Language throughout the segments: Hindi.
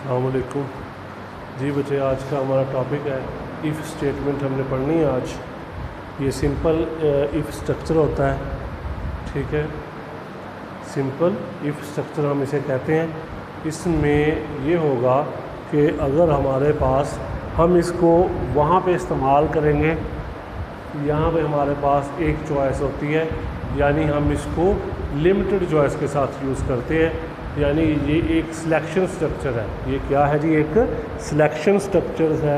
अस्सलाम वालेकुम। जी बच्चे, आज का हमारा टॉपिक है इफ़ स्टेटमेंट। हमने पढ़नी है आज। ये सिंपल इफ़ स्ट्रक्चर होता है, ठीक है। सिंपल इफ़ स्ट्रक्चर हम इसे कहते हैं। इसमें ये होगा कि अगर हमारे पास हम इसको वहाँ पे इस्तेमाल करेंगे, यहाँ पे हमारे पास एक चॉइस होती है, यानी हम इसको लिमिटेड चॉइस के साथ यूज़ करते हैं। यानी ये एक सिलेक्शन स्ट्रक्चर है। ये क्या है जी? एक सिलेक्शन स्ट्रक्चर है,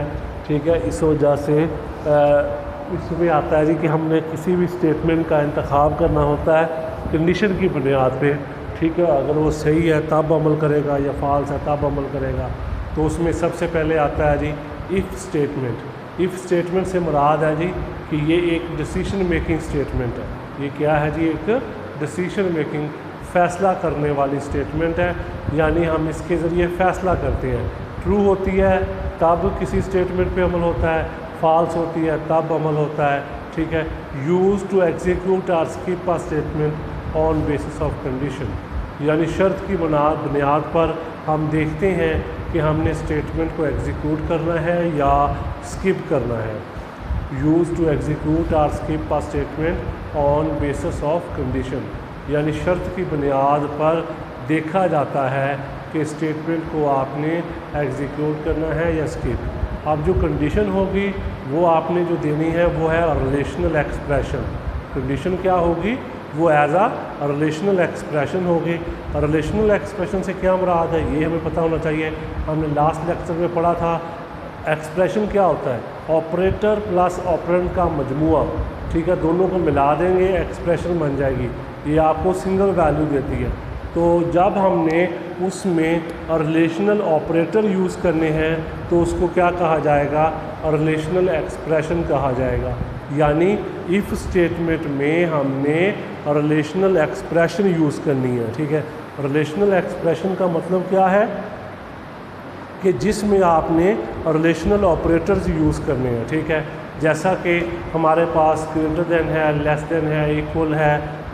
ठीक है। इस वजह से इसमें आता है जी कि हमने किसी भी स्टेटमेंट का इंतखाब करना होता है कंडीशन की बुनियाद पे, ठीक है। अगर वो सही है तब अमल करेगा या फॉल्स है तब अमल करेगा। तो उसमें सबसे पहले आता है जी इफ़ स्टेटमेंट। इफ़ स्टेटमेंट से मुराद है जी कि ये एक डिसीजन मेकिंग स्टेटमेंट है। ये क्या है जी? एक डिसीजन मेकिंग, फ़ैसला करने वाली स्टेटमेंट है। यानी हम इसके ज़रिए फ़ैसला करते हैं। ट्रू होती है तब किसी स्टेटमेंट पे अमल होता है, फॉल्स होती है तब अमल होता है, ठीक है। यूज़ टू एग्जीक्यूट और skip a statement on basis of condition. यानी शर्त की बुनियाद पर हम देखते हैं कि हमने स्टेटमेंट को एग्जीक्यूट करना है या स्किप करना है। यूज़ टू एग्जीक्यूट और skip a statement on basis of condition, यानी शर्त की बुनियाद पर देखा जाता है कि स्टेटमेंट को आपने एग्जीक्यूट करना है या स्किप। अब जो कंडीशन होगी वो आपने जो देनी है वो है रिलेशनल एक्सप्रेशन। कंडीशन क्या होगी? वो एज अ रिलेशनल एक्सप्रेशन होगी। रिलेशनल एक्सप्रेशन से क्या मुराद है ये हमें पता होना चाहिए। हमने लास्ट लेक्चर में पढ़ा था एक्सप्रेशन क्या होता है? ऑपरेटर प्लस ऑपरेंड का मजमुआ, ठीक है। दोनों को मिला देंगे, एक्सप्रेशन बन जाएगी। ये आपको सिंगल वैल्यू देती है। तो जब हमने उसमें रिलेशनल ऑपरेटर यूज़ करने हैं तो उसको क्या कहा जाएगा? रिलेशनल एक्सप्रेशन कहा जाएगा। यानी इफ़ स्टेटमेंट में हमने रिलेशनल एक्सप्रेशन यूज़ करनी है, ठीक है। रिलेशनल एक्सप्रेशन का मतलब क्या है? कि जिसमें आपने रिलेशनल ऑपरेटर्स यूज़ करने हैं, ठीक है। जैसा कि हमारे पास ग्रेटर देन है, लेस देन है, इक्वल है,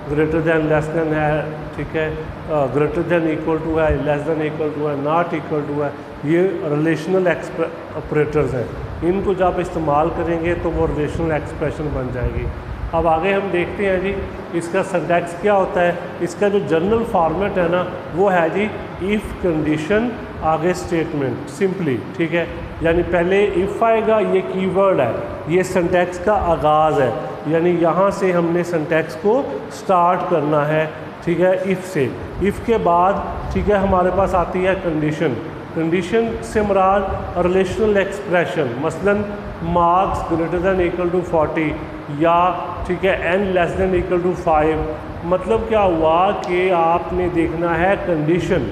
ग्रेटर देन लेस देन है, ठीक है। ग्रेटर देन इक्वल टू है, लेस देन इक्वल टू है, नॉट इक्वल टू है। ये रिलेशनल ऑपरेटर्स हैं। इनको जब इस्तेमाल करेंगे तो वो रिलेशनल एक्सप्रेशन बन जाएगी। अब आगे हम देखते हैं जी इसका सिंटैक्स क्या होता है। इसका जो जनरल फॉर्मेट है ना वो है जी इफ़ कंडीशन आगे स्टेटमेंट, सिंपली, ठीक है। यानी पहले इफ़ आएगा, ये कीवर्ड है, ये सिंटैक्स का आगाज़ है। यानी यहाँ से हमने सिंटैक्स को स्टार्ट करना है, ठीक है, इफ़ से। इफ़ के बाद, ठीक है, हमारे पास आती है कंडीशन। कंडीशन से मुराद रिलेशनल एक्सप्रेशन, मसलन marks greater than equal to 40 या, ठीक है, n less than equal to 5। मतलब क्या हुआ कि आपने देखना है कंडीशन,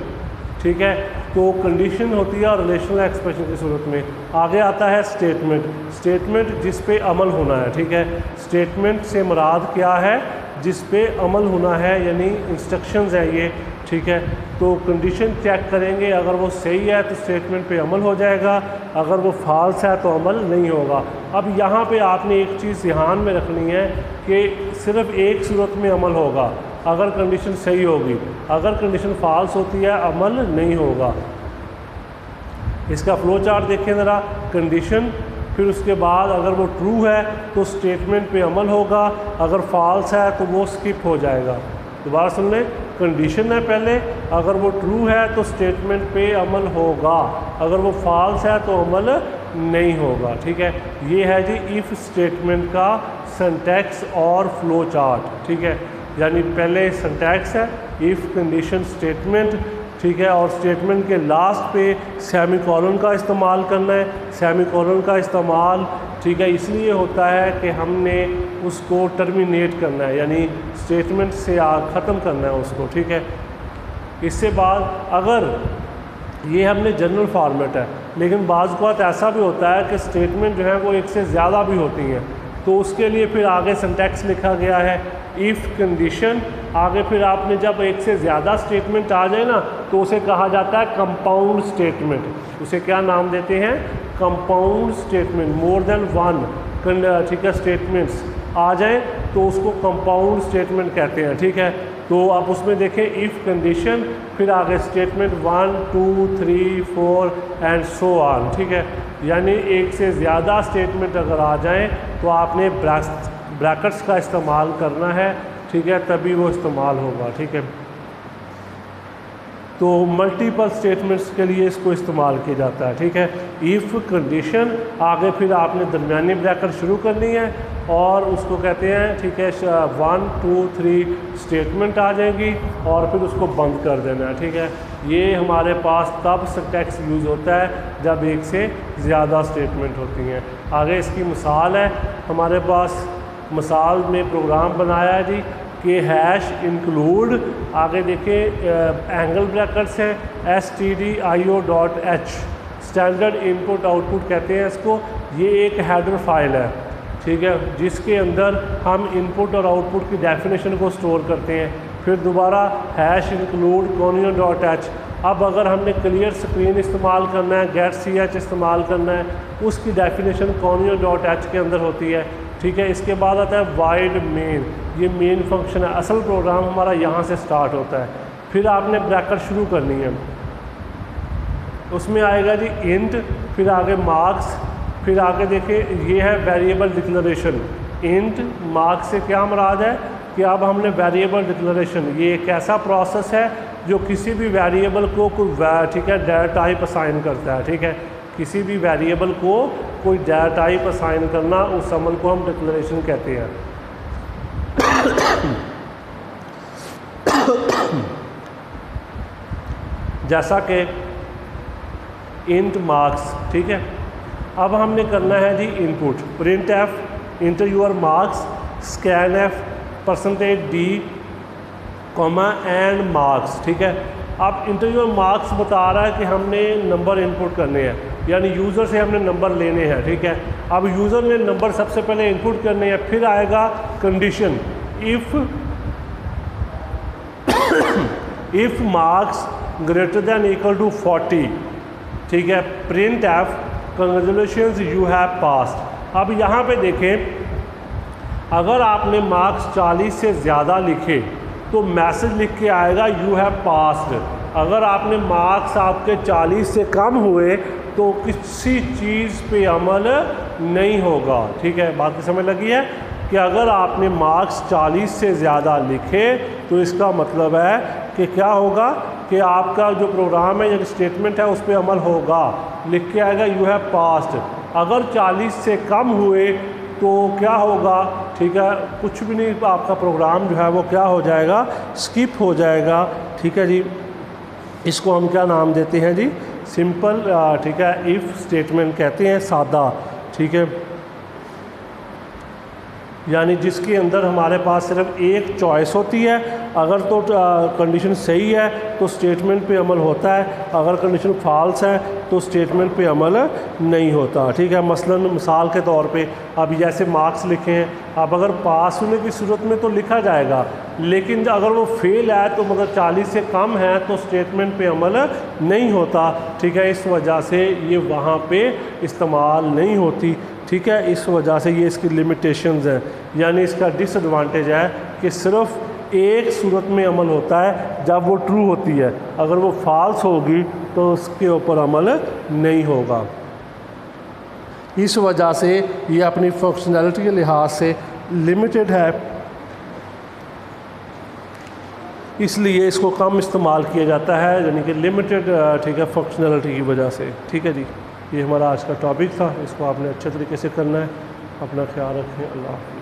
ठीक है। तो कंडीशन होती है रिलेशनल एक्सप्रेशन की सूरत में। आगे आता है स्टेटमेंट। स्टेटमेंट जिस पे अमल होना है, ठीक है। स्टेटमेंट से मुराद क्या है? जिस पे अमल होना है, यानी इंस्ट्रक्शंस है ये, ठीक है। तो कंडीशन चेक करेंगे, अगर वो सही है तो स्टेटमेंट पे अमल हो जाएगा, अगर वो फॉल्स है तो अमल नहीं होगा। अब यहाँ पे आपने एक चीज़ ध्यान में रखनी है कि सिर्फ एक सूरत में अमल होगा, अगर कंडीशन सही होगी। अगर कंडीशन फॉल्स होती है अमल नहीं होगा। इसका फ्लो चार्ट देखें ज़रा। कंडीशन, फिर उसके बाद अगर वो ट्रू है तो स्टेटमेंट पे अमल होगा, अगर फॉल्स है तो वो स्किप हो जाएगा। दोबारा सुन लें। कंडीशन है पहले, अगर वो ट्रू है तो स्टेटमेंट पे अमल होगा, अगर वो फॉल्स है तो अमल नहीं होगा, ठीक है। ये है जी इफ़ स्टेटमेंट का सिंटैक्स और फ्लो चार्ट, ठीक है। यानी पहले सिंटैक्स है इफ़ कंडीशन स्टेटमेंट, ठीक है, और स्टेटमेंट के लास्ट पे सेमीकोलन का इस्तेमाल करना है। सेमीकोलन का इस्तेमाल, ठीक है, इसलिए होता है कि हमने उसको टर्मिनेट करना है, यानी स्टेटमेंट से ख़त्म करना है उसको, ठीक है। इससे बाद अगर ये हमने जनरल फॉर्मेट है, लेकिन बाज़ औक़ात ऐसा भी होता है कि स्टेटमेंट जो है वो एक से ज़्यादा भी होती हैं, तो उसके लिए फिर आगे सिंटैक्स लिखा गया है इफ़ कंडीशन। आगे फिर आपने जब एक से ज़्यादा स्टेटमेंट आ जाए ना तो उसे कहा जाता है कंपाउंड स्टेटमेंट। उसे क्या नाम देते हैं? Compound statement. More than one, ठीक है, स्टेटमेंट्स आ जाए तो उसको कंपाउंड स्टेटमेंट कहते हैं, ठीक है। तो आप उसमें देखें इफ़ कंडीशन, फिर आगे स्टेटमेंट 1 2 3 4 एंड सो ऑन, ठीक है। यानी एक से ज़्यादा स्टेटमेंट अगर आ जाएं तो आपने ब्रैकेट्स का इस्तेमाल करना है, ठीक है, तभी वो इस्तेमाल होगा, ठीक है। तो मल्टीपल स्टेटमेंट्स के लिए इसको इस्तेमाल किया जाता है, ठीक है। इफ़ कंडीशन, आगे फिर आपने दरमियानी ब्रैकेट शुरू करनी है और उसको कहते हैं, ठीक है, 1 2 3 स्टेटमेंट आ जाएंगी और फिर उसको बंद कर देना है, ठीक है। ये हमारे पास तब सिंटैक्स यूज़ होता है जब एक से ज़्यादा स्टेटमेंट होती हैं। आगे इसकी मिसाल है हमारे पास, मिसाल में प्रोग्राम बनाया है जी कि हैश इंक्लूड, आगे देखें एंगल ब्रैकेट्स हैं stdio.h, स्टैंडर्ड इनपुट आउटपुट कहते हैं इसको। ये एक हेडर फाइल है, ठीक है, जिसके अंदर हम इनपुट और आउटपुट की डेफिनेशन को स्टोर करते हैं। फिर दोबारा हैश इंक्लूड conio.h। अब अगर हमने क्लियर स्क्रीन इस्तेमाल करना है, गेट ch इस्तेमाल करना है, उसकी डेफिनेशन conio.h के अंदर होती है, ठीक है। इसके बाद आता है वाइड मेन, ये मेन फंक्शन है, असल प्रोग्राम हमारा यहाँ से स्टार्ट होता है। फिर आपने ब्रैकेट शुरू करनी है, उसमें आएगा जी इंट, फिर आगे मार्क्स, फिर आगे देखें ये है वेरिएबल डिक्लेरेशन। इंट मार्क्स से क्या मुराद है कि अब हमने वेरिएबल डिक्लेरेशन, ये एक ऐसा प्रोसेस है जो किसी भी वेरिएबल को कोई, ठीक है, डेटा टाइप असाइन करता है, ठीक है। किसी भी वेरिएबल को कोई डेटा टाइप असाइन करना, उस अमल को हम डिक्लेरेशन कहते हैं। जैसा कि इंट मार्क्स, ठीक है। अब हमने करना है जी input, printf enter your marks scanf %d comma and marks, ठीक है। अब इंटर यूर मार्क्स बता रहा है कि हमने नंबर इनपुट करने हैं, यानी यूज़र से हमने नंबर लेने हैं, ठीक है। अब यूज़र ने नंबर सबसे पहले इनपुट करने हैं, फिर आएगा condition if marks greater than equal to 40, ठीक है, printf congratulations you have passed. अब यहाँ पे देखें, अगर आपने मार्क्स 40 से ज़्यादा लिखे तो मैसेज लिख के आएगा यू हैव पास्ड। अगर आपने मार्क्स आपके 40 से कम हुए तो किसी चीज़ पे अमल नहीं होगा, ठीक है। बात की समझ लगी है कि अगर आपने मार्क्स 40 से ज़्यादा लिखे तो इसका मतलब है कि क्या होगा कि आपका जो प्रोग्राम है या स्टेटमेंट है उस पर अमल होगा, लिख के आएगा यू हैव पास्ड। अगर 40 से कम हुए तो क्या होगा, ठीक है, कुछ भी नहीं, आपका प्रोग्राम जो है वो क्या हो जाएगा, स्किप हो जाएगा, ठीक है जी। इसको हम क्या नाम देते हैं जी, सिंपल, ठीक है, इफ़ स्टेटमेंट कहते हैं, सादा, ठीक है। यानी जिसके अंदर हमारे पास सिर्फ एक चॉइस होती है, अगर तो कंडीशन सही है तो स्टेटमेंट पे अमल होता है, अगर कंडीशन फॉल्स है तो स्टेटमेंट पे अमल नहीं होता, ठीक है। मसलन मिसाल के तौर पे अब जैसे मार्क्स लिखे हैं, अब अगर पास होने की सूरत में तो लिखा जाएगा, लेकिन अगर वो फेल है तो मतलब 40 से कम है तो स्टेटमेंट पे अमल नहीं होता, ठीक है। इस वजह से ये वहाँ पे इस्तेमाल नहीं होती, ठीक है। इस वजह से ये इसकी लिमिटेशंस हैं, यानी इसका डिसएडवांटेज है कि सिर्फ एक सूरत में अमल होता है जब वो ट्रू होती है, अगर वो फॉल्स होगी तो उसके ऊपर अमल नहीं होगा। इस वजह से ये अपनी फंक्शनैलिटी के लिहाज से लिमिटेड है, इसलिए इसको कम इस्तेमाल किया जाता है, यानी कि लिमिटेड, ठीक है, फंक्शनैलिटी की वजह से, ठीक है जी। ये हमारा आज का टॉपिक था, इसको आपने अच्छे तरीके से करना है। अपना ख्याल रखें, अल्लाह हाफ़िज़।